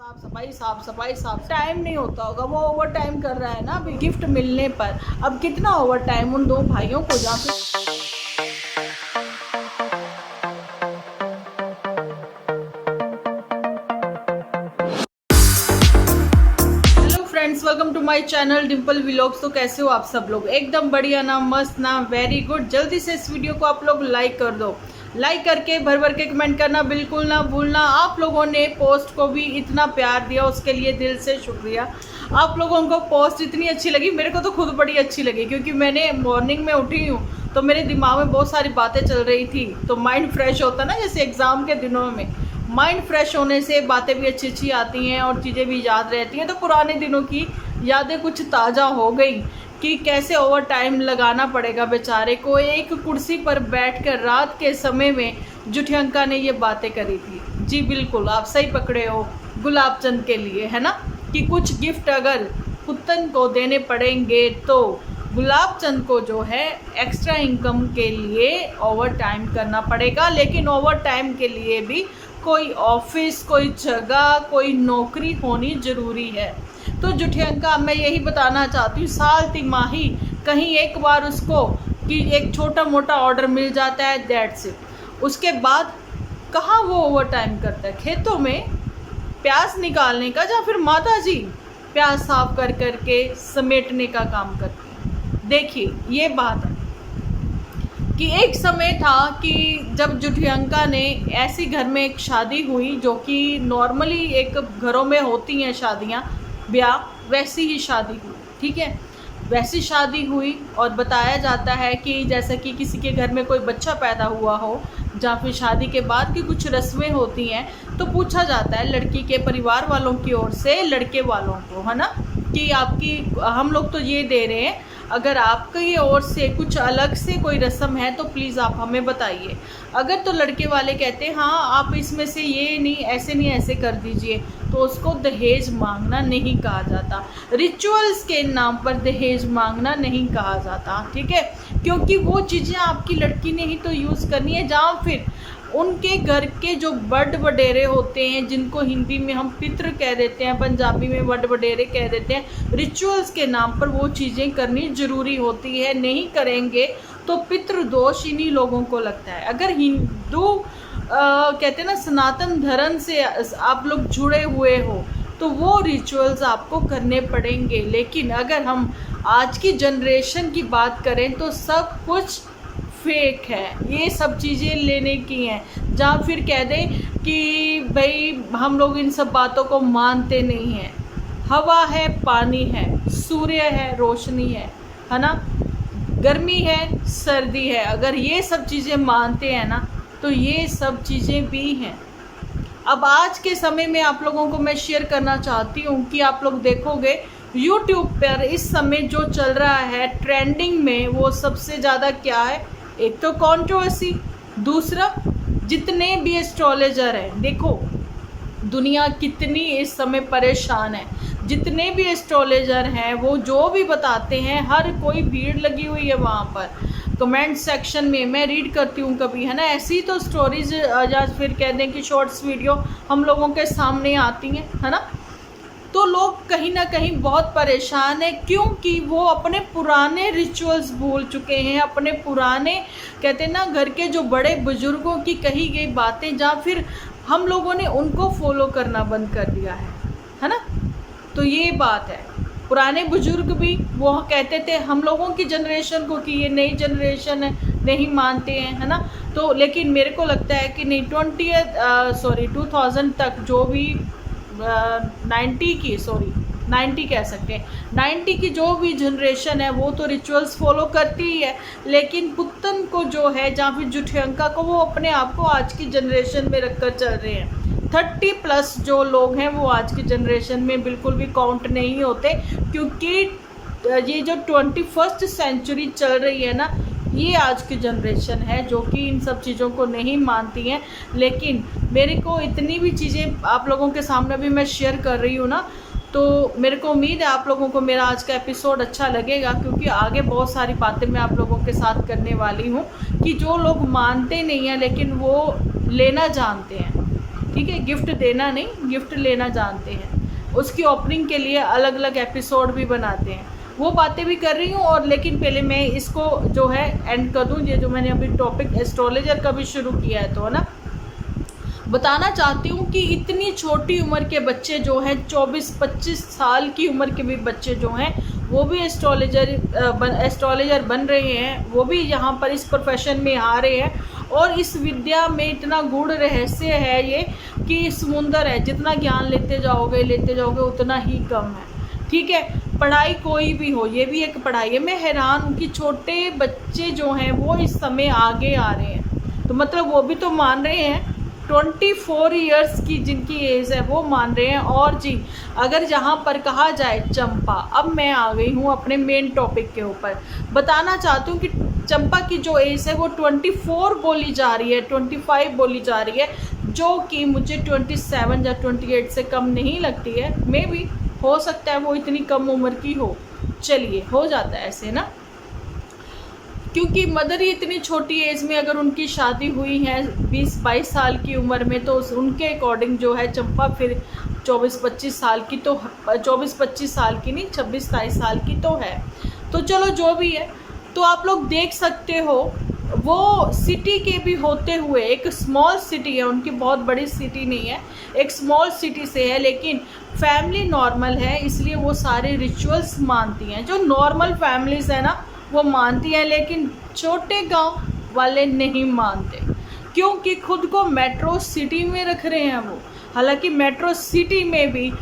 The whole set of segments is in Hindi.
साफ सफाई साफ सफाई साफ टाइम नहीं होता होगा, वो ओवर टाइम कर रहा है ना अभी गिफ्ट मिलने पर। अब कितना ओवर टाइम उन दो भाइयों को friends, welcome to my channel Dimple vlogs. तो कैसे हो आप सब लोग? एकदम बढ़िया ना, मस्त ना, वेरी गुड। जल्दी से इस वीडियो को आप लोग लाइक कर दो। लाइक करके भर भर के कमेंट करना बिल्कुल ना भूलना। आप लोगों ने पोस्ट को भी इतना प्यार दिया, उसके लिए दिल से शुक्रिया। आप लोगों को पोस्ट इतनी अच्छी लगी, मेरे को तो खुद बड़ी अच्छी लगी, क्योंकि मैंने मॉर्निंग में उठी हूँ तो मेरे दिमाग में बहुत सारी बातें चल रही थी। तो माइंड फ्रेश होता ना, जैसे एग्ज़ाम के दिनों में माइंड फ्रेश होने से बातें भी अच्छी अच्छी आती हैं और चीज़ें भी याद रहती हैं। तो पुराने दिनों की यादें कुछ ताज़ा हो गई कि कैसे ओवर टाइम लगाना पड़ेगा बेचारे को। एक कुर्सी पर बैठकर रात के समय में जुठियंका ने ये बातें करी थी। जी बिल्कुल, आप सही पकड़े हो, गुलाब चंद के लिए, है ना, कि कुछ गिफ्ट अगर पुतन को देने पड़ेंगे तो गुलाब चंद को जो है एक्स्ट्रा इनकम के लिए ओवर टाइम करना पड़ेगा। लेकिन ओवर टाइम के लिए भी कोई ऑफिस, कोई जगह, कोई नौकरी होनी ज़रूरी है। तो जुठियंका, मैं यही बताना चाहती हूँ, साल तिमाही कहीं एक बार उसको कि एक छोटा मोटा ऑर्डर मिल जाता है, दैट्स इट। उसके बाद कहाँ वो ओवर टाइम करता है? खेतों में प्याज निकालने का, या फिर माता जी प्याज साफ कर करके समेटने का काम करती हैं। देखिए ये बात कि एक समय था कि जब जुठियंका ने ऐसी घर में एक शादी हुई, जो कि नॉर्मली एक घरों में होती हैं शादियां, ब्याह, वैसी ही शादी हुई, ठीक है। वैसी शादी हुई और बताया जाता है कि जैसे कि किसी के घर में कोई बच्चा पैदा हुआ हो, या फिर शादी के बाद की कुछ रस्में होती हैं, तो पूछा जाता है लड़की के परिवार वालों की ओर से लड़के वालों को, है ना, कि आपकी हम लोग तो ये दे रहे हैं, अगर आपकी ओर से कुछ अलग से कोई रस्म है तो प्लीज़ आप हमें बताइए। अगर तो लड़के वाले कहते हैं हाँ आप इसमें से ये नहीं, ऐसे नहीं, ऐसे कर दीजिए, तो उसको दहेज मांगना नहीं कहा जाता। रिचुअल्स के नाम पर दहेज मांगना नहीं कहा जाता, ठीक है, क्योंकि वो चीज़ें आपकी लड़की ने ही तो यूज़ करनी है। जहाँ फिर उनके घर के जो बड़ वडेरे होते हैं, जिनको हिंदी में हम पितृ कह देते हैं, पंजाबी में बड़ वडेरे कह देते हैं, रिचुअल्स के नाम पर वो चीज़ें करनी ज़रूरी होती है। नहीं करेंगे तो पितृदोष इन्हीं लोगों को लगता है। अगर हिंदू कहते हैं ना सनातन धर्म से आप लोग जुड़े हुए हो तो वो रिचुअल्स आपको करने पड़ेंगे। लेकिन अगर हम आज की जनरेशन की बात करें तो सब कुछ फेक है, ये सब चीज़ें लेने की हैं। जहाँ फिर कह दें कि भाई हम लोग इन सब बातों को मानते नहीं हैं। हवा है, पानी है, सूर्य है, रोशनी है ना, गर्मी है, सर्दी है, अगर ये सब चीज़ें मानते हैं ना तो ये सब चीज़ें भी हैं। अब आज के समय में आप लोगों को मैं शेयर करना चाहती हूँ कि आप लोग देखोगे YouTube पर इस समय जो चल रहा है ट्रेंडिंग में, वो सबसे ज़्यादा क्या है? एक तो कंट्रोवर्सी, दूसरा जितने भी एस्ट्रोलॉजर हैं, देखो दुनिया कितनी इस समय परेशान है। जितने भी एस्ट्रोलॉजर हैं वो जो भी बताते हैं, हर कोई भीड़ लगी हुई है वहाँ पर कमेंट सेक्शन में। मैं रीड करती हूँ कभी, है ना, ऐसी तो स्टोरीज या फिर कह दें कि शॉर्ट्स वीडियो हम लोगों के सामने आती हैं, है ना, तो लोग कहीं ना कहीं बहुत परेशान है, क्योंकि वो अपने पुराने रिचुअल्स भूल चुके हैं। अपने पुराने कहते हैं ना घर के जो बड़े बुजुर्गों की कही गई बातें, जहाँ फिर हम लोगों ने उनको फॉलो करना बंद कर दिया है ना। तो ये बात है, पुराने बुजुर्ग भी वो कहते थे हम लोगों की जनरेशन को कि ये नई जनरेशन है, नहीं मानते हैं, है ना। तो लेकिन मेरे को लगता है कि नहीं, 2000 तक जो भी 90 कह सकते हैं, 90 की जो भी जनरेशन है वो तो रिचुअल्स फॉलो करती ही है। लेकिन पुतन को जो है, जहाँ फिर जुठियंका को, वो अपने आप को आज की जनरेशन में रखकर चल रहे हैं। 30+ जो लोग हैं वो आज की जनरेशन में बिल्कुल भी काउंट नहीं होते, क्योंकि ये जो 21st सेंचुरी चल रही है ना, ये आज की जनरेशन है जो कि इन सब चीज़ों को नहीं मानती हैं। लेकिन मेरे को इतनी भी चीज़ें आप लोगों के सामने भी मैं शेयर कर रही हूँ ना, तो मेरे को उम्मीद है आप लोगों को मेरा आज का एपिसोड अच्छा लगेगा, क्योंकि आगे बहुत सारी बातें मैं आप लोगों के साथ करने वाली हूँ कि जो लोग मानते नहीं हैं लेकिन वो लेना जानते हैं। ठीक है, गिफ्ट देना नहीं, गिफ्ट लेना जानते हैं। उसकी ओपनिंग के लिए अलग अलग एपिसोड भी बनाते हैं, वो बातें भी कर रही हूँ। और लेकिन पहले मैं इसको जो है एंड कर दूँ, ये जो मैंने अभी टॉपिक एस्ट्रोलॉजर का भी शुरू किया है, तो है ना, बताना चाहती हूँ कि इतनी छोटी उम्र के बच्चे जो हैं, 24-25 साल की उम्र के भी बच्चे जो हैं, वो भी एस्ट्रोलॉजर बन रहे हैं, वो भी यहाँ पर इस प्रोफेशन में आ रहे हैं। और इस विद्या में इतना गूढ़ रहस्य है ये कि समुंदर है, जितना ज्ञान लेते जाओगे उतना ही कम है। ठीक है, पढ़ाई कोई भी हो, ये भी एक पढ़ाई है। मैं हैरान हूँ कि छोटे बच्चे जो हैं वो इस समय आगे आ रहे हैं, तो मतलब वो भी तो मान रहे हैं। 24 इयर्स की जिनकी एज है वो मान रहे हैं। और जी, अगर जहाँ पर कहा जाए चंपा, अब मैं आ गई हूँ अपने मेन टॉपिक के ऊपर। बताना चाहती हूँ कि चंपा की जो एज है वो 24 बोली जा रही है, 25 बोली जा रही है, जो कि मुझे 27 या 28 से कम नहीं लगती है। मे भी हो सकता है वो इतनी कम उम्र की हो, चलिए हो जाता है ऐसे ना, क्योंकि मदर ही इतनी छोटी एज में अगर उनकी शादी हुई है 20-22 साल की उम्र में, तो उनके अकॉर्डिंग जो है चंपा फिर 24-25 साल की तो 24-25 साल की नहीं, 26-27 साल की तो है। तो चलो जो भी है, तो आप लोग देख सकते हो वो सिटी के भी होते हुए, एक स्मॉल सिटी है उनकी, बहुत बड़ी सिटी नहीं है, एक स्मॉल सिटी से है, लेकिन फैमिली नॉर्मल है, इसलिए वो सारे रिचुअल्स मानती हैं। जो नॉर्मल फैमिलीज़ है ना वो मानती हैं, लेकिन छोटे गांव वाले नहीं मानते, क्योंकि खुद को मेट्रो सिटी में रख रहे हैं वो। हालांकि मेट्रो सिटी में भी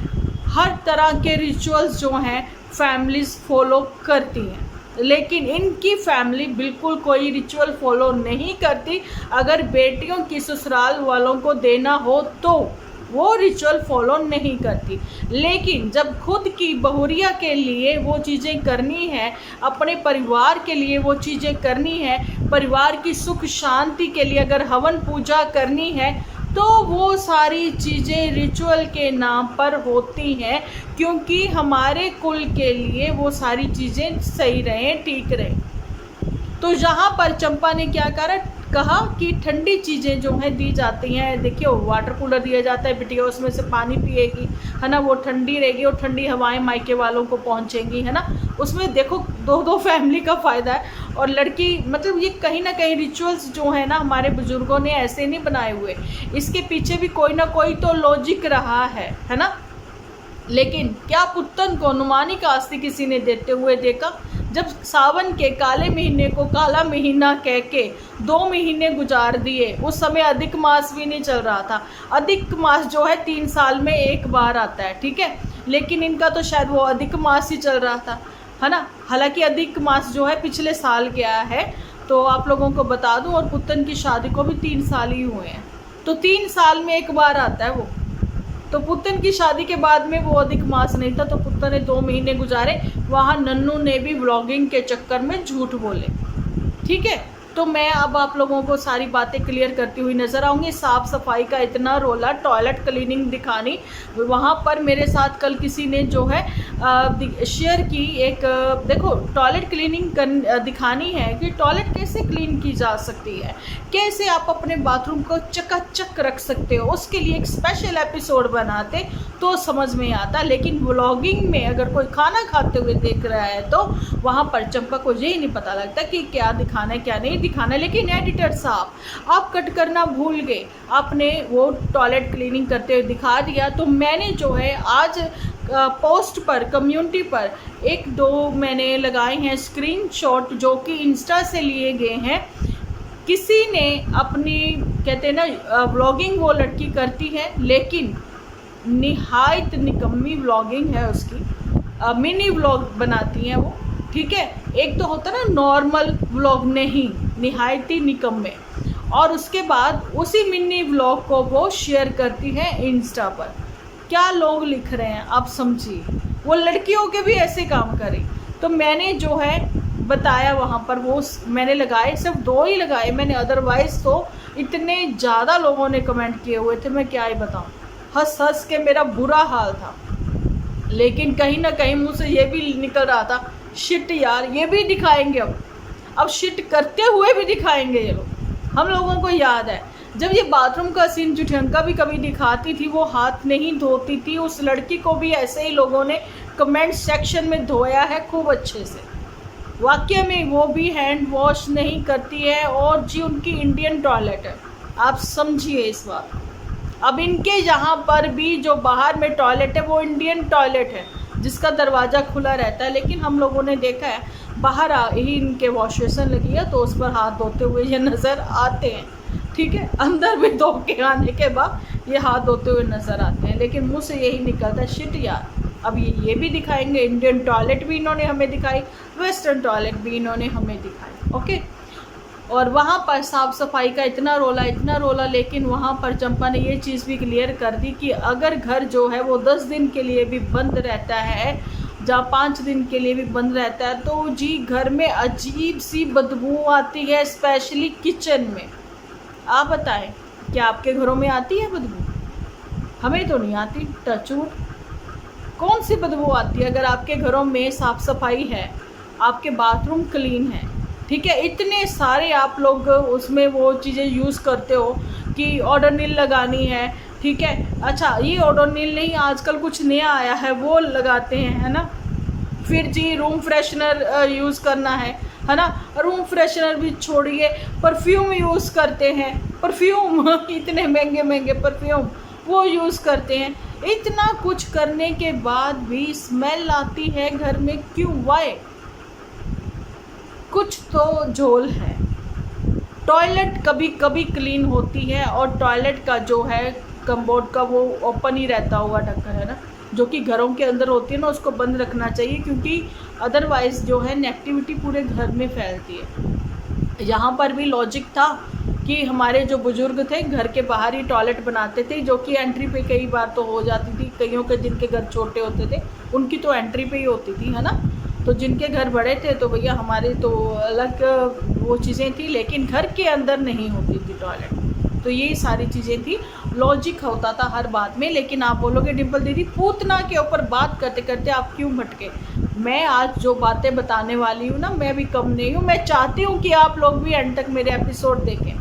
हर तरह के रिचुअल्स जो हैं फैमिलीज़ फॉलो करती हैं, लेकिन इनकी फैमिली बिल्कुल कोई रिचुअल फॉलो नहीं करती। अगर बेटियों की ससुराल वालों को देना हो तो वो रिचुअल फॉलो नहीं करती, लेकिन जब खुद की बहुरिया के लिए वो चीज़ें करनी है, अपने परिवार के लिए वो चीज़ें करनी है, परिवार की सुख शांति के लिए अगर हवन पूजा करनी है, तो वो सारी चीज़ें रिचुअल के नाम पर होती हैं, क्योंकि हमारे कुल के लिए वो सारी चीज़ें सही रहें, ठीक रहें। तो यहाँ पर चंपा ने क्या कहा कि ठंडी चीज़ें जो हैं दी जाती हैं। देखिए, वाटर कूलर दिया जाता है, बिटिया उसमें से पानी पिएगी, है ना, वो ठंडी रहेगी और ठंडी हवाएं मायके वालों को पहुँचेंगी, है ना। उसमें देखो दो फैमिली का फ़ायदा है। और लड़की, मतलब ये कहीं ना कहीं रिचुअल्स जो है ना हमारे बुज़ुर्गों ने ऐसे नहीं बनाए हुए, इसके पीछे भी कोई ना कोई तो लॉजिक रहा है ना। लेकिन क्या पुत्तन को नुमानी कास्ती किसी ने देते हुए देखा? जब सावन के काले महीने को काला महीना कह के 2 महीने गुजार दिए, उस समय अधिक मास भी नहीं चल रहा था। अधिक मास जो है 3 साल में एक बार आता है, ठीक है, लेकिन इनका तो शायद वो अधिक मास ही चल रहा था, है ना। हालांकि अधिक मास जो है पिछले साल गया है, तो आप लोगों को बता दूं, और पुत्तन की शादी को भी 3 साल ही हुए हैं, तो 3 साल में एक बार आता है वो। तो पुत्तन की शादी के बाद में वो अधिक मास नहीं था, तो पुत्तन ने 2 महीने गुजारे। वहाँ नन्नू ने भी व्लॉगिंग के चक्कर में झूठ बोले, ठीक है। तो मैं अब आप लोगों को सारी बातें क्लियर करती हुई नज़र आऊँगी। साफ़ सफाई का इतना रोला, टॉयलेट क्लीनिंग दिखानी, वहाँ पर मेरे साथ कल किसी ने जो है शेयर की एक, देखो टॉयलेट क्लीनिंग दिखानी है कि टॉयलेट कैसे क्लीन की जा सकती है, कैसे आप अपने बाथरूम को चकाचक रख सकते हो, उसके लिए एक स्पेशल एपिसोड बनाते तो समझ में आता। लेकिन व्लॉगिंग में अगर कोई खाना खाते हुए देख रहा है तो वहाँ पर चंपा को यही नहीं पता लगता कि क्या दिखाना है क्या नहीं दिखाना। लेकिन एडिटर साहब आप कट करना भूल गए, आपने वो टॉयलेट क्लीनिंग करते हुए दिखा दिया। तो मैंने जो है आज पोस्ट पर, कम्युनिटी पर 1-2 मैंने लगाए हैं स्क्रीनशॉट, जो कि इंस्टा से लिए गए हैं। किसी ने अपनी, कहते हैं ना, व्लॉगिंग वो लड़की करती है, लेकिन निहायत निकम्मी व्लॉगिंग है उसकी। मिनी व्लॉग बनाती हैं वो, ठीक है। एक तो होता ना नॉर्मल व्लॉग, नहीं, निहायत ही निकम्मे। और उसके बाद उसी मिनी व्लॉग को वो शेयर करती है इंस्टा पर। क्या लोग लिख रहे हैं आप समझिए, वो लड़कियों के भी ऐसे काम करें। तो मैंने जो है बताया वहाँ पर, वो मैंने लगाए, सिर्फ 2 ही लगाए मैंने, अदरवाइज़ तो इतने ज़्यादा लोगों ने कमेंट किए हुए थे, मैं क्या ही बताऊँ। हंस हंस के मेरा बुरा हाल था। लेकिन कहीं ना कहीं मुँह से ये भी निकल रहा था, शिट यार, ये भी दिखाएंगे अब शिट करते हुए भी दिखाएंगे ये लोग। हम लोगों को याद है जब ये बाथरूम का सीन जुठियंका भी कभी दिखाती थी, वो हाथ नहीं धोती थी। उस लड़की को भी ऐसे ही लोगों ने कमेंट सेक्शन में धोया है खूब अच्छे से। वाकई में वो भी हैंड वॉश नहीं करती है, और जी उनकी इंडियन टॉयलेट है, आप समझिए इस बात। अब इनके यहाँ पर भी जो बाहर में टॉयलेट है वो इंडियन टॉयलेट है, जिसका दरवाज़ा खुला रहता है, लेकिन हम लोगों ने देखा है बाहर ही इनके वॉश बेसिन लगी है, तो उस पर हाथ धोते हुए ये नज़र आते हैं। ठीक है, अंदर भी धो के आने के बाद ये हाथ धोते हुए नज़र आते हैं, लेकिन मुँह से यही निकलता है शिट यार। अब ये भी दिखाएंगे, इंडियन टॉयलेट भी इन्होंने हमें दिखाई, वेस्टर्न टॉयलेट भी इन्होंने हमें दिखाई। ओके, और वहाँ पर साफ़ सफाई का इतना रोला, लेकिन वहाँ पर चंपा ने ये चीज़ भी क्लियर कर दी कि अगर घर जो है वो 10 दिन के लिए भी बंद रहता है, जहाँ 5 दिन के लिए भी बंद रहता है, तो जी घर में अजीब सी बदबू आती है, स्पेशली किचन में। आप बताएं, क्या आपके घरों में आती है बदबू? हमें तो नहीं आती, टचवुड। कौन सी बदबू आती है? अगर आपके घरों में साफ़ सफाई है, आपके बाथरूम क्लीन है, ठीक है, इतने सारे आप लोग उसमें वो चीज़ें यूज़ करते हो कि ओडोनिल लगानी है, ठीक है, अच्छा ये ओडोनिल नहीं, आजकल कुछ नया आया है वो लगाते हैं, है ना। फिर जी रूम फ्रेशनर यूज़ करना है ना। रूम फ्रेशनर भी छोड़िए, परफ्यूम यूज़ करते हैं, परफ्यूम इतने महंगे महंगे परफ्यूम वो यूज़ करते हैं। इतना कुछ करने के बाद भी स्मेल आती है घर में, क्यों? वाई? कुछ तो झोल है। टॉयलेट कभी कभी क्लीन होती है, और टॉयलेट का जो है कम्बोर्ड का वो ओपन ही रहता होगा ढक्कन, है ना, जो कि घरों के अंदर होती है ना, उसको बंद रखना चाहिए, क्योंकि अदरवाइज़ जो है नेगेटिविटी पूरे घर में फैलती है। यहाँ पर भी लॉजिक था कि हमारे जो बुज़ुर्ग थे घर के बाहर ही टॉयलेट बनाते थे, जो कि एंट्री पे कई बार तो हो जाती थी। कईयों के जिनके घर छोटे होते थे उनकी तो एंट्री पे ही होती थी, है ना। तो जिनके घर बड़े थे तो भैया हमारे तो अलग वो चीज़ें थी, लेकिन घर के अंदर नहीं होती थी टॉयलेट। तो यही सारी चीज़ें थी, लॉजिक होता था हर बात में। लेकिन आप बोलोगे डिम्पल दीदी पूतना के ऊपर बात करते करते आप क्यों भटके? मैं आज जो बातें बताने वाली हूँ ना, मैं भी कम नहीं हूँ। मैं चाहती हूँ कि आप लोग भी एंड तक मेरे एपिसोड देखें।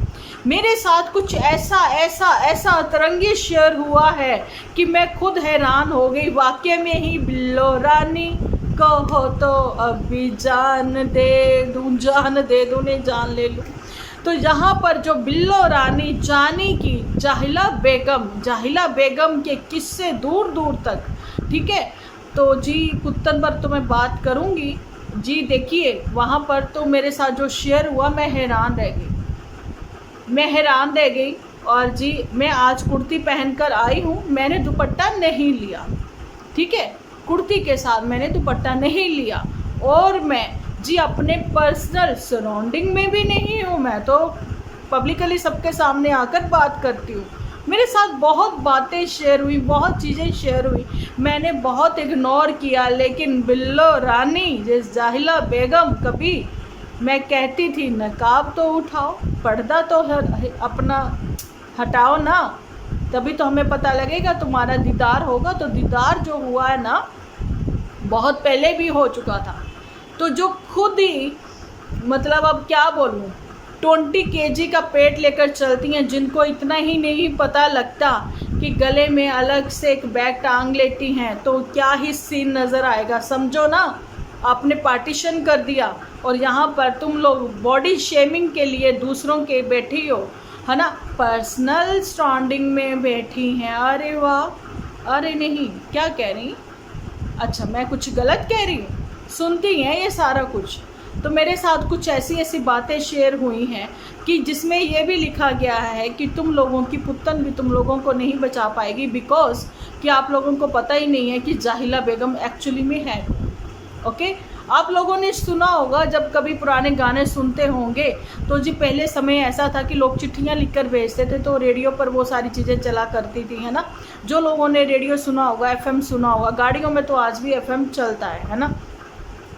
मेरे साथ कुछ ऐसा अतरंगी शेयर हुआ है कि मैं खुद हैरान हो गई। वाकई में ही बिल्लो रानी कहो तो अभी जान दे दूँ ने जान ले लूँ। तो यहाँ पर जो बिल्लो रानी जानी की जाहिला बेगम के किस्से दूर दूर तक, ठीक है। तो जी कुत्तन पर तो मैं बात करूँगी जी। देखिए वहाँ पर तो मेरे साथ जो शेयर हुआ, मैं हैरान रह गई। और जी मैं आज कुर्ती पहनकर आई हूँ, मैंने दुपट्टा नहीं लिया, ठीक है, कुर्ती के साथ मैंने दुपट्टा नहीं लिया। और मैं जी अपने पर्सनल सराउंडिंग में भी नहीं हूँ, मैं तो पब्लिकली सबके सामने आकर बात करती हूँ। मेरे साथ बहुत बातें शेयर हुई, बहुत चीज़ें शेयर हुई, मैंने बहुत इग्नोर किया। लेकिन बिल्लो रानी जिस जाहिला बेगम, कभी मैं कहती थी नकाब तो उठाओ, पर्दा तो अपना हटाओ ना, तभी तो हमें पता लगेगा, तुम्हारा दीदार होगा। तो दीदार जो हुआ है ना, बहुत पहले भी हो चुका था। तो जो खुद ही मतलब अब क्या बोलूँ, 20 kg का पेट लेकर चलती हैं, जिनको इतना ही नहीं पता लगता कि गले में अलग से एक बैग टांग लेती हैं, तो क्या ही सीन नज़र आएगा। समझो ना, आपने पार्टीशन कर दिया और यहाँ पर तुम लोग बॉडी शेमिंग के लिए दूसरों के बैठी हो, है ना, पर्सनल स्टैंडिंग में बैठी हैं। अरे वाह, अरे नहीं, क्या कह रही? अच्छा मैं कुछ गलत कह रही हूँ? सुनती हैं ये सारा कुछ। तो मेरे साथ कुछ ऐसी बातें शेयर हुई हैं कि जिसमें ये भी लिखा गया है कि तुम लोगों की पुत्तन भी तुम लोगों को नहीं बचा पाएगी, बिकॉज कि आप लोगों को पता ही नहीं है कि जाहिला बेगम एक्चुअली में है। ओके, आप लोगों ने सुना होगा, जब कभी पुराने गाने सुनते होंगे तो जी पहले समय ऐसा था कि लोग चिट्ठियां लिखकर भेजते थे, तो रेडियो पर वो सारी चीज़ें चला करती थी, है ना। जो लोगों ने रेडियो सुना होगा, एफएम सुना होगा, गाड़ियों में तो आज भी एफएम चलता है ना।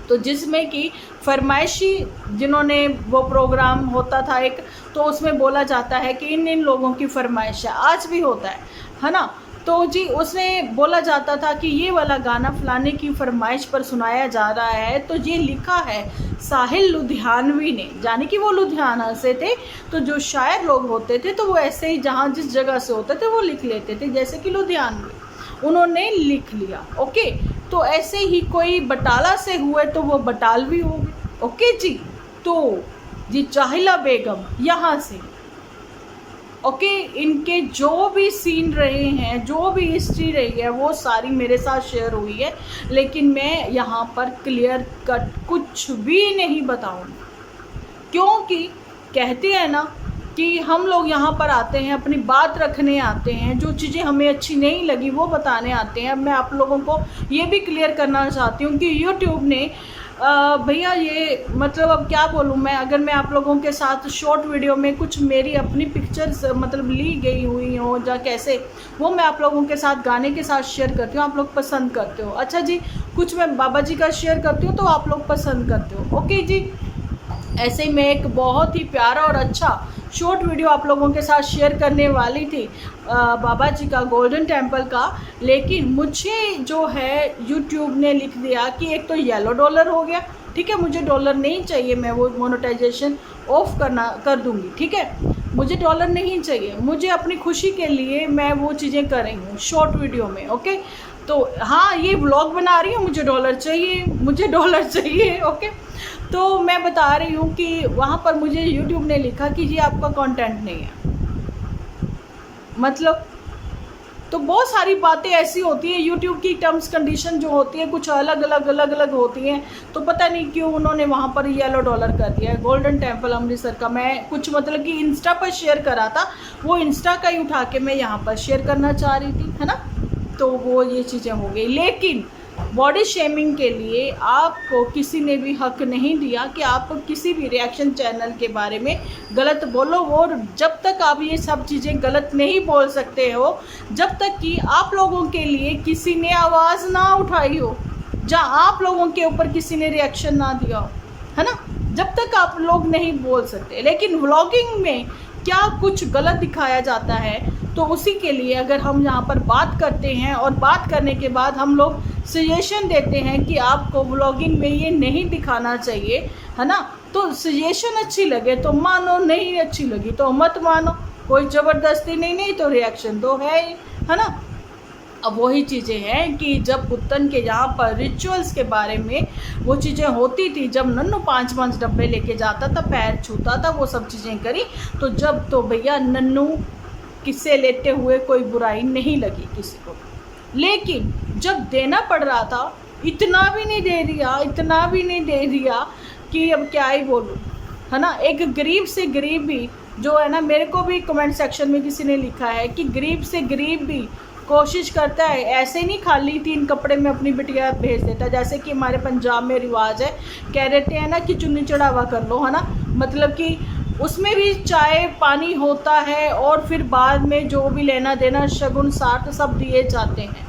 तो जिसमें कि फरमाइशी जिन्होंने वो प्रोग्राम होता था एक, तो उसमें बोला जाता है कि इन लोगों की फरमाइश है, आज भी होता है ना। तो जी उसने बोला जाता था कि ये वाला गाना फलाने की फरमाइश पर सुनाया जा रहा है, तो ये लिखा है साहिल लुधियानवी ने, यानी कि वो लुधियाना से थे। तो जो शायर लोग होते थे तो वो ऐसे ही जहाँ जिस जगह से होते थे वो लिख लेते थे, जैसे कि लुधियानवी उन्होंने लिख लिया। ओके, तो ऐसे ही कोई बटाला से हुए तो वो बटालवी हो गए। ओके जी, तो जी चाहिला बेगम यहाँ से। ओके, इनके जो भी सीन रहे हैं, जो भी हिस्ट्री रही है, वो सारी मेरे साथ शेयर हुई है, लेकिन मैं यहाँ पर क्लियर कट कुछ भी नहीं बताऊँगी, क्योंकि कहते हैं ना कि हम लोग यहाँ पर आते हैं, अपनी बात रखने आते हैं, जो चीज़ें हमें अच्छी नहीं लगी वो बताने आते हैं। मैं आप लोगों को ये भी क्लियर करना चाहती हूँ कि यूट्यूब ने भैया ये मतलब अब क्या बोलूँ मैं, अगर मैं आप लोगों के साथ शॉर्ट वीडियो में कुछ मेरी अपनी पिक्चर्स मतलब ली गई हुई हो या कैसे, वो मैं आप लोगों के साथ गाने के साथ शेयर करती हूँ, आप लोग पसंद करते हो। अच्छा जी, कुछ मैं बाबा जी का शेयर करती हूँ तो आप लोग पसंद करते हो। ओके जी, ऐसे ही मैं एक बहुत ही प्यारा और अच्छा शॉर्ट वीडियो आप लोगों के साथ शेयर करने वाली थी बाबा जी का, गोल्डन टेम्पल का, लेकिन मुझे जो है यूट्यूब ने लिख दिया कि एक तो येलो डॉलर हो गया, ठीक है, मुझे डॉलर नहीं चाहिए, मैं वो मोनेटाइजेशन ऑफ कर दूंगी, ठीक है, मुझे डॉलर नहीं चाहिए, मुझे अपनी खुशी के लिए मैं वो चीज़ें कर रही हूँ शॉर्ट वीडियो में। ओके, तो हाँ ये व्लॉग बना रही हूँ, मुझे डॉलर चाहिए, मुझे डॉलर चाहिए। ओके, तो मैं बता रही हूँ कि वहाँ पर मुझे यूट्यूब ने लिखा कि जी आपका कंटेंट नहीं है, मतलब तो बहुत सारी बातें ऐसी होती हैं, यूट्यूब की टर्म्स कंडीशन जो होती है कुछ अलग अलग होती हैं, तो पता नहीं क्यों उन्होंने वहाँ पर येलो डॉलर कर दिया है। गोल्डन टेम्पल अमृतसर का मैं कुछ मतलब कि इंस्टा पर शेयर करा था, वो इंस्टा का ही उठा के मैं यहाँ पर शेयर करना चाह रही थी, है ना, तो वो ये चीज़ें हो गई। लेकिन बॉडी शेमिंग के लिए आपको किसी ने भी हक नहीं दिया कि आप किसी भी रिएक्शन चैनल के बारे में गलत बोलो, और जब तक आप ये सब चीज़ें गलत नहीं बोल सकते हो, जब तक कि आप लोगों के लिए किसी ने आवाज़ ना उठाई हो, जहाँ आप लोगों के ऊपर किसी ने रिएक्शन ना दिया हो, है ना, जब तक आप लोग नहीं बोल सकते। लेकिन व्लॉगिंग में क्या कुछ गलत दिखाया जाता है, तो उसी के लिए अगर हम यहाँ पर बात करते हैं और बात करने के बाद हम लोग सजेशन देते हैं कि आपको व्लॉगिंग में ये नहीं दिखाना चाहिए, है ना, तो सजेशन अच्छी लगे तो मानो, नहीं अच्छी लगी तो मत मानो, कोई ज़बरदस्ती नहीं तो रिएक्शन तो है ना। अब वही चीज़ें हैं कि जब पुत्तन के यहाँ पर रिचुअल्स के बारे में वो चीज़ें होती थी, जब नन्नू 5 डब्बे लेके जाता था, पैर छूता था, वो सब चीज़ें करी, तो जब तो भैया नन्नू किससे लेते हुए कोई बुराई नहीं लगी किसी को। लेकिन जब देना पड़ रहा था, इतना भी नहीं दे दिया, इतना भी नहीं दे दिया कि अब क्या ही बोलूँ, है ना। एक गरीब से गरीब भी जो है ना, मेरे को भी कमेंट सेक्शन में किसी ने लिखा है कि गरीब से गरीब भी कोशिश करता है, ऐसे नहीं खाली 3 कपड़े में अपनी बिटिया भेज देता, जैसे कि हमारे पंजाब में रिवाज है, कह देते हैं ना कि चुन्नी चढ़ावा कर लो, है ना, मतलब कि उसमें भी चाय पानी होता है और फिर बाद में जो भी लेना देना शगुन साथ सब दिए जाते हैं,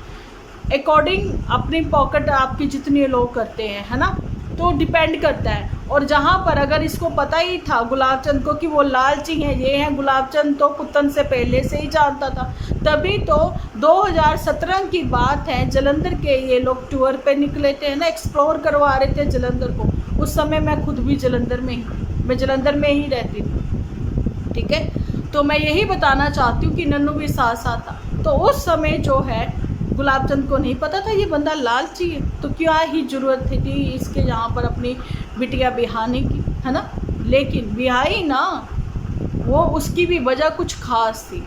अकॉर्डिंग अपनी पॉकेट आपकी जितने लोग करते हैं, है ना, तो डिपेंड करता है। और जहाँ पर अगर इसको पता ही था गुलाब चंद को कि वो लालची हैं, ये हैं, गुलाब चंद तो पुत्तन से पहले से ही जानता था, तभी तो 2017 की बात है, जलंधर के ये लोग टूर पे निकले थे ना, एक्सप्लोर करवा रहे थे जलंधर को। उस समय मैं खुद भी जलंधर में ही रहती थी, ठीक है, तो मैं यही बताना चाहती हूँ कि नन्नू भी साथ साथ था। तो उस समय जो है गुलाब चंद को नहीं पता था ये बंदा लालची है, तो क्या ही ज़रूरत थी इसके यहाँ पर अपनी बिटिया बिहाने की, है ना। लेकिन बिहाई ना, वो उसकी भी वजह कुछ खास थी,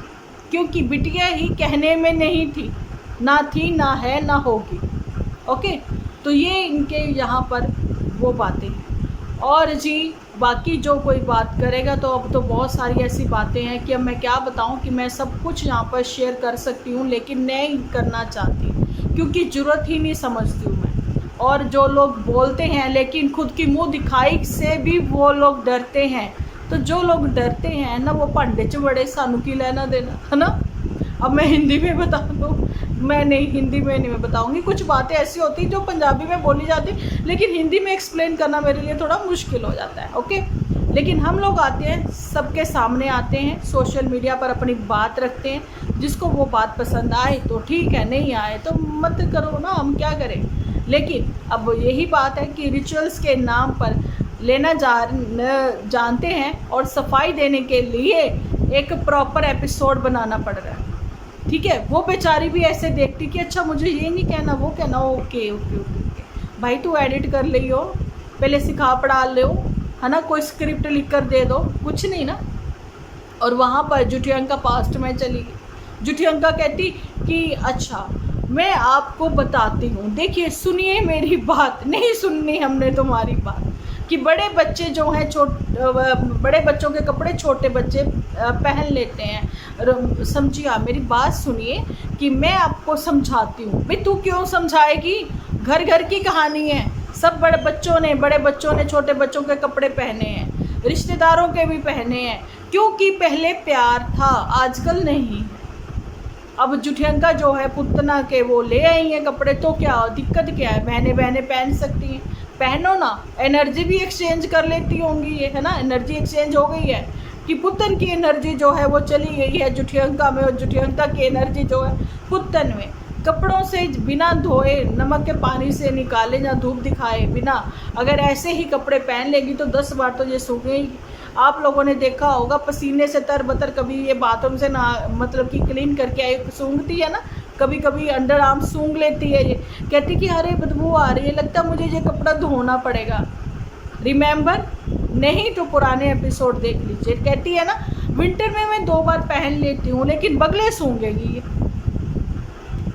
क्योंकि बिटिया ही कहने में नहीं थी, ना थी, ना है, ना होगी। ओके, तो ये इनके यहाँ पर वो बातें हैं। और जी बाकी जो कोई बात करेगा तो अब तो बहुत सारी ऐसी बातें हैं कि अब मैं क्या बताऊं कि मैं सब कुछ यहाँ पर शेयर कर सकती हूँ, लेकिन नहीं करना चाहती क्योंकि ज़रूरत ही नहीं समझती हूँ मैं। और जो लोग बोलते हैं लेकिन खुद की मुंह दिखाई से भी वो लोग डरते हैं, तो जो लोग डरते हैं ना वो भांडे च बड़े, सानू की लेना देना, है ना। अब मैं हिंदी में बता दूँ, हिंदी में नहीं मैं बताऊंगी, कुछ बातें ऐसी होती जो पंजाबी में बोली जाती, लेकिन हिंदी में एक्सप्लेन करना मेरे लिए थोड़ा मुश्किल हो जाता है। ओके, लेकिन हम लोग आते हैं, सबके सामने आते हैं, सोशल मीडिया पर अपनी बात रखते हैं, जिसको वो बात पसंद आए तो ठीक है, नहीं आए तो मत करो ना, हम क्या करें। लेकिन अब यही बात है कि रिचुअल्स के नाम पर जानते हैं और सफाई देने के लिए एक प्रॉपर एपिसोड बनाना पड़ रहा है। ठीक है, वो बेचारी भी ऐसे देखती कि अच्छा मुझे ये नहीं कहना, वो कहना, ओके ओके ओके ओके भाई तू एडिट कर ली हो, पहले सिखा पढ़ा ले हो, है ना, कोई स्क्रिप्ट लिख कर दे दो, कुछ नहीं ना। और वहाँ पर जुठी अंका पास्ट में चली गई। जुठी अंका कहती कि अच्छा मैं आपको बताती हूँ, देखिए सुनिए मेरी बात, नहीं सुननी हमने तुम्हारी बात, कि बड़े बच्चे जो हैं बड़े बच्चों के कपड़े छोटे बच्चे पहन लेते हैं। समझिए आप मेरी बात सुनिए कि मैं आपको समझाती हूँ। भाई तू क्यों समझाएगी, घर घर की कहानी है, सब बड़े बच्चों ने छोटे बच्चों के कपड़े पहने हैं, रिश्तेदारों के भी पहने हैं, क्योंकि पहले प्यार था, आजकल नहीं। अब जुठियंका जो है पुतना के वो ले आई हैं कपड़े, तो क्या दिक्कत क्या है, बहनें पहन सकती हैं, पहनो ना, एनर्जी भी एक्सचेंज कर लेती होंगी ये, है ना, एनर्जी एक्सचेंज हो गई है कि पुतन की एनर्जी जो है वो चली गई है जुठियंका में, और जुठियंका की एनर्जी जो है पुतन में। कपड़ों से बिना धोए, नमक के पानी से निकाले या धूप दिखाए बिना अगर ऐसे ही कपड़े पहन लेगी तो 10 बार तो ये सूखेगी। आप लोगों ने देखा होगा पसीने से तरबतर, कभी ये बाथरूम से ना मतलब कि क्लीन करके आई सूंघती है ना, कभी कभी अंडर आर्म सूंघ लेती है, ये कहती कि अरे बदबू आ रही है, लगता मुझे ये कपड़ा धोना पड़ेगा। रिमेंबर नहीं तो पुराने एपिसोड देख लीजिए। कहती है ना विंटर में मैं 2 बार पहन लेती हूँ लेकिन बगले सूंघेगी ये।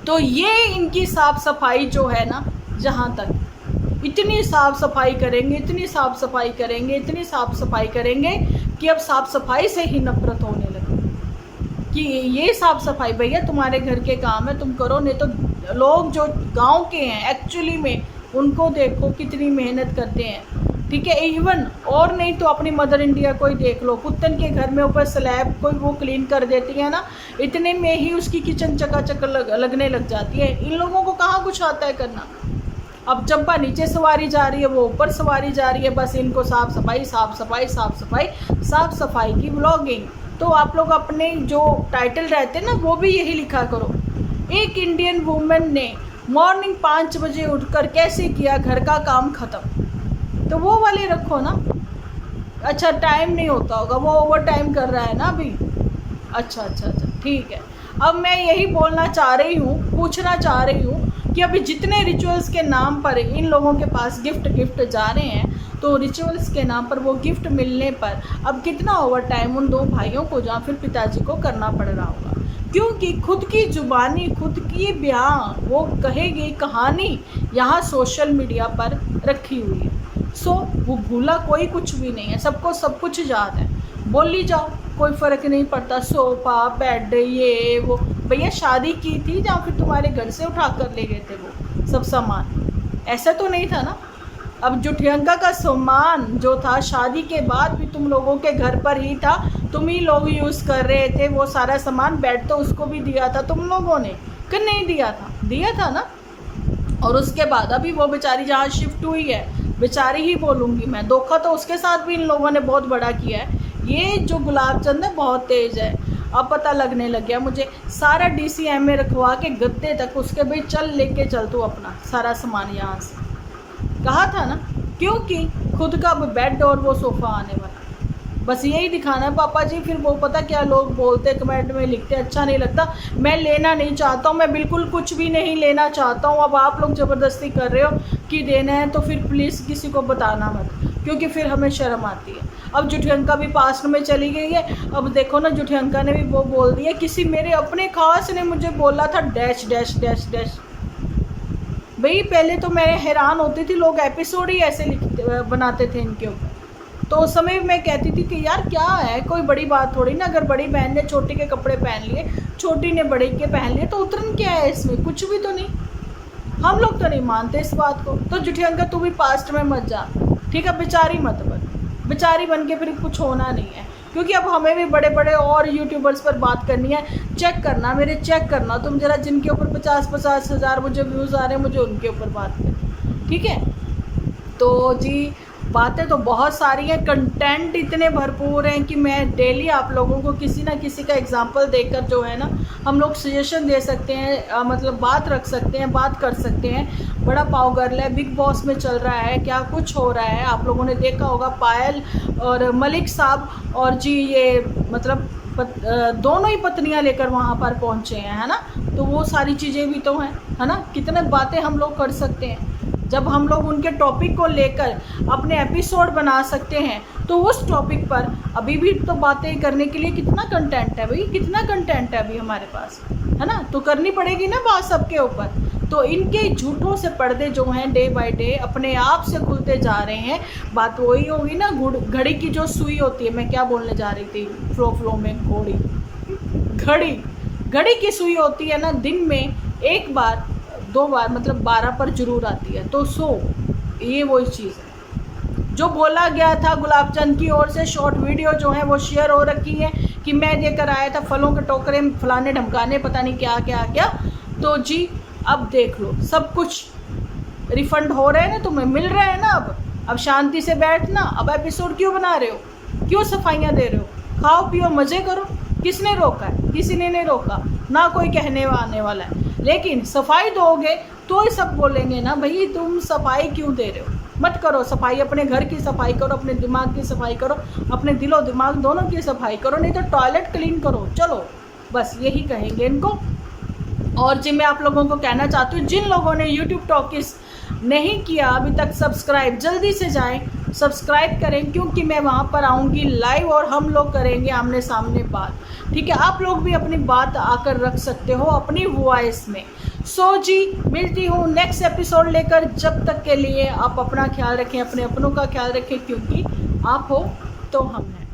तो ये इनकी साफ सफाई जो है ना, जहाँ तक इतनी साफ सफाई करेंगे, इतनी साफ सफाई करेंगे, इतनी साफ सफाई करेंगे कि अब साफ सफाई से ही नफरत होने लगी कि ये साफ सफाई भैया तुम्हारे घर के काम है, तुम करो, नहीं तो लोग जो गांव के हैं एक्चुअली में उनको देखो कितनी मेहनत करते हैं। ठीक है, इवन और नहीं तो अपनी मदर इंडिया को ही देख लो, पुतन के घर में ऊपर स्लैब कोई वो क्लीन कर देती है ना, इतने में ही उसकी किचन चकाचक लगने लग जाती है। इन लोगों को कहाँ कुछ आता है करना। अब चंपा नीचे सवारी जा रही है, वो ऊपर सवारी जा रही है, बस इनको साफ सफाई साफ सफाई साफ सफाई साफ सफाई की व्लॉगिंग। तो आप लोग अपने जो टाइटल रहते हैं ना वो भी यही लिखा करो, एक इंडियन वुमेन ने मॉर्निंग 5 बजे उठकर कैसे किया घर का काम ख़त्म, तो वो वाले रखो ना। अच्छा टाइम नहीं होता होगा, वो ओवर टाइम कर रहा है ना अभी। अच्छा ठीक है। अब मैं यही बोलना चाह रही हूँ, पूछना चाह रही हूँ कि अभी जितने रिचुअल्स के नाम पर इन लोगों के पास गिफ्ट जा रहे हैं, तो रिचुअल्स के नाम पर वो गिफ्ट मिलने पर अब कितना ओवर टाइम उन 2 भाइयों को या फिर पिताजी को करना पड़ रहा होगा, क्योंकि खुद की जुबानी, खुद की बयां, वो कहेगी कहानी यहाँ सोशल मीडिया पर रखी हुई है। सो वो भूला कोई कुछ भी नहीं है, सबको सब कुछ याद है, बोली जाओ, कोई फ़र्क नहीं पड़ता। सोफ़ा, बेड, ये वो, भैया शादी की थी या फिर तुम्हारे घर से उठा कर ले गए थे वो सब सामान, ऐसा तो नहीं था ना। अब जुठियंका का सामान जो था शादी के बाद भी तुम लोगों के घर पर ही था, तुम ही लोग यूज़ कर रहे थे वो सारा सामान। बेड तो उसको भी दिया था तुम लोगों ने, कि नहीं दिया था ना। और उसके बाद अभी वो बेचारी जहाँ शिफ्ट हुई है, बेचारी ही बोलूँगी मैं, धोखा तो उसके साथ भी इन लोगों ने बहुत बड़ा किया है। ये जो गुलाब चंद है बहुत तेज़ है, अब पता लगने लग गया मुझे। सारा DCM में रखवा के गद्दे तक उसके भाई चल लेके चल तू अपना सारा सामान यहाँ से, कहा था ना, क्योंकि खुद का बेड और वो सोफ़ा आने वाला, बस यही दिखाना है पापा जी। फिर वो पता क्या लोग बोलते कमेंट में लिखते, अच्छा नहीं लगता, मैं लेना नहीं चाहता हूँ, मैं बिल्कुल कुछ भी नहीं लेना चाहता हूँ। अब आप लोग ज़बरदस्ती कर रहे हो कि देना है तो फिर प्लीज़ किसी को बताना मत, क्योंकि फिर हमें शर्म आती है। अब जुठियंका भी पास्ट में चली गई है। अब देखो ना जुठियंका ने भी वो बोल दिया, किसी मेरे अपने खास ने मुझे बोला था डैश डैश डैश डैश। भाई पहले तो मैं हैरान होती थी, लोग एपिसोड ही ऐसे बनाते थे इनके ऊपर, तो उस समय मैं कहती थी कि यार क्या है, कोई बड़ी बात थोड़ी ना, अगर बड़ी बहन ने छोटी के कपड़े पहन लिए, छोटी ने बड़ी के पहन लिए, तो उतरन क्या है इसमें, कुछ भी तो नहीं। हम लोग तो नहीं मानते इस बात को। तो जुठियंका तू भी पास्ट में मत जा, ठीक है, बेचारी मत बन, बेचारी बन के फिर कुछ होना नहीं है, क्योंकि अब हमें भी बड़े बड़े और यूट्यूबर्स पर बात करनी है। चेक करना तुम जरा, जिनके ऊपर 50-50 हज़ार मुझे व्यूज़ आ रहे हैं, मुझे उनके ऊपर बात करनी, ठीक है। तो जी बातें तो बहुत सारी हैं, कंटेंट इतने भरपूर हैं कि मैं डेली आप लोगों को किसी ना किसी का एग्जांपल देकर जो है ना हम लोग सजेशन दे सकते हैं, मतलब बात रख सकते हैं, बात कर सकते हैं। बड़ा पाव गर्ल है, बिग बॉस में चल रहा है, क्या कुछ हो रहा है आप लोगों ने देखा होगा। पायल और मलिक साहब और जी ये मतलब दोनों ही पत्नियां लेकर वहाँ पर पहुँचे हैं, है ना। तो वो सारी चीज़ें भी तो हैं, है ना। कितने बातें हम लोग कर सकते हैं जब हम लोग उनके टॉपिक को लेकर अपने एपिसोड बना सकते हैं। तो उस टॉपिक पर अभी भी तो बातें करने के लिए कितना कंटेंट है भाई, कितना कंटेंट है अभी हमारे पास, है ना। तो करनी पड़ेगी ना बात सबके ऊपर। तो इनके झूठों से पर्दे जो हैं डे बाय डे अपने आप से खुलते जा रहे हैं। बात वही होगी ना, घड़ी की जो सुई होती है, मैं क्या बोलने जा रही थी फ्लो में, घड़ी की सुई होती है ना, दिन में एक बार 2 बार मतलब 12 पर जरूर आती है। तो ये वही चीज़ है जो बोला गया था। गुलाब चंद की ओर से शॉर्ट वीडियो जो है वो शेयर हो रखी है कि मैं लेकर आया था फलों के टोकरे, फलाने ढमकाने, पता नहीं क्या क्या क्या। तो जी अब देख लो, सब कुछ रिफंड हो रहे हैं ना, तुम्हें मिल रहा है ना। अब शांति से बैठना। अब एपिसोड क्यों बना रहे हो, क्यों सफाइयाँ दे रहे हो? खाओ पियो मज़े करो। किसने रोका है? किसी ने नहीं रोका, ना कोई कहने आने वाला है। लेकिन सफाई दोगे तो ही सब बोलेंगे ना भाई तुम सफाई क्यों दे रहे हो। मत करो सफाई, अपने घर की सफाई करो, अपने दिमाग की सफाई करो, अपने दिलो दिमाग दोनों की सफाई करो, नहीं तो टॉयलेट क्लीन करो। चलो बस यही कहेंगे इनको। और जी मैं आप लोगों को कहना चाहती हूँ, जिन लोगों ने यूट्यूब टॉकीज नहीं किया अभी तक सब्सक्राइब, जल्दी से जाएं सब्सक्राइब करें, क्योंकि मैं वहाँ पर आऊँगी लाइव और हम लोग करेंगे आमने सामने बात। ठीक है, आप लोग भी अपनी बात आकर रख सकते हो अपनी वॉइस में। सो जी मिलती हूँ नेक्स्ट एपिसोड लेकर। जब तक के लिए आप अपना ख्याल रखें, अपने अपनों का ख्याल रखें, क्योंकि आप हो तो हम हैं।